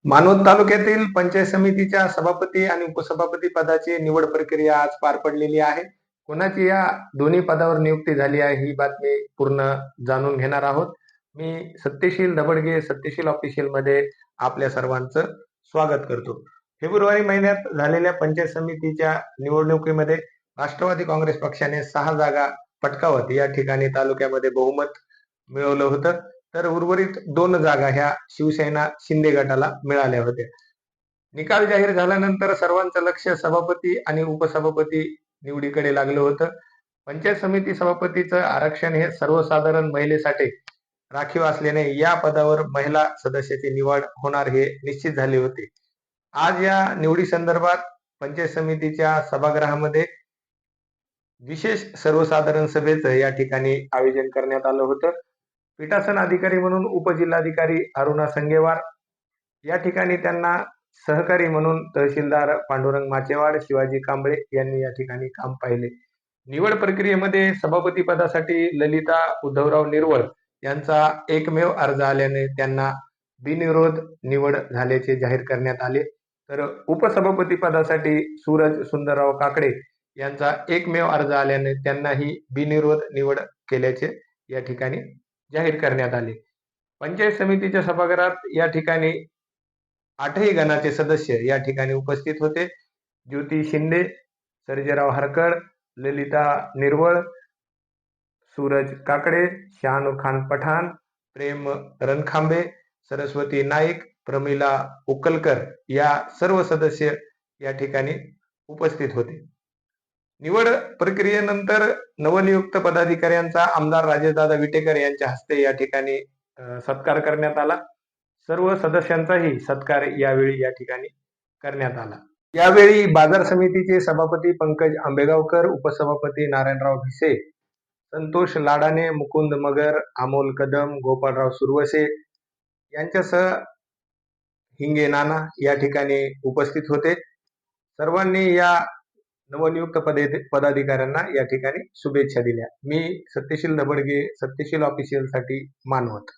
मानवत तालुक्यातील पंचायत समितीच्या सभापती आणि उपसभापती पदाची निवड प्रक्रिया आज पार पडलेली आहे. कोणाची या दोन्ही पदावर नियुक्ती झाली आहे ही बातमी पूर्ण जाणून घेणार आहोत. मी सत्यशील दबडगे सत्यशील ऑफिशियल मध्ये आपल्या सर्वांचं स्वागत करतो. फेब्रुवारी महिन्यात झालेल्या पंचायत समितीच्या निवडणुकीमध्ये राष्ट्रवादी काँग्रेस पक्षाने 6 जागा पटकावत या ठिकाणी तालुक्यामध्ये बहुमत मिळवलं होतं. तर उर्वरित 2 जागा ह्या शिवसेना शिंदे गटाला मिळाल्या होत्या. निकाल जाहीर झाल्यानंतर सर्वांचं लक्ष सभापती आणि उपसभापती निवडीकडे लागलं होतं. पंचायत समिती सभापतीचं आरक्षण हे सर्वसाधारण महिलेसाठी राखीव असल्याने या पदावर महिला सदस्याची निवड होणार हे निश्चित झाले होते. आज या निवडी संदर्भात पंचायत समितीच्या सभागृहामध्ये विशेष सर्वसाधारण सभेचं या ठिकाणी आयोजन करण्यात आलं होतं. पीठासन अधिकारी म्हणून उपजिल्हाधिकारी अरुणा संगेवार या ठिकाणी त्यांना सहकारी म्हणून तहसीलदार पांडुरंग माचेवाड, शिवाजी कांबळे यांनी या ठिकाणी काम पाहिले. निवड प्रक्रियेमध्ये सभापती पदासाठी ललिता उद्धवराव निरवळ यांचा एकमेव अर्ज आल्याने त्यांना बिनविरोध निवड झाल्याचे जाहीर करण्यात आले. तर उपसभापती पदासाठी सूरज सुंदरराव काकडे यांचा एकमेव अर्ज आल्याने त्यांनाही बिनविरोध निवड केल्याचे या ठिकाणी जाहीर करण्यात आले. पंचायत समितीच्या सभागृहात या ठिकाणी 8ही गणाचे सदस्य या ठिकाणी उपस्थित होते. ज्योती शिंदे, सर्जेराव हरकळ, ललिता निरवळ, सूरज काकडे, शाहनू खान पठाण, प्रेम रणखांबे, सरस्वती नाईक, प्रमिला उकलकर या सर्व सदस्य या ठिकाणी उपस्थित होते. निवड प्रक्रियेनंतर नवनियुक्त पदाधिकाऱ्यांचा आमदार राजेशदादा विटेकर यांच्या हस्ते या ठिकाणी सत्कार करण्यात आला. सर्व सदस्यांचाही सत्कार यावेळी या ठिकाणी करण्यात आला. यावेळी बाजार समितीचे सभापती पंकज आंबेगावकर, उपसभापती नारायणराव भिसे, संतोष लाडाने, मुकुंद मगर, अमोल कदम, गोपाळराव सुरवसे यांच्यासह हिंगे नाना या ठिकाणी उपस्थित होते. सर्वांनी या नवनियुक्त पदाधिकाऱ्यांना या ठिकाणी शुभेच्छा दिल्या. मी सत्यशील दबडगे सत्यशील ऑफिशियल साठी मानवत.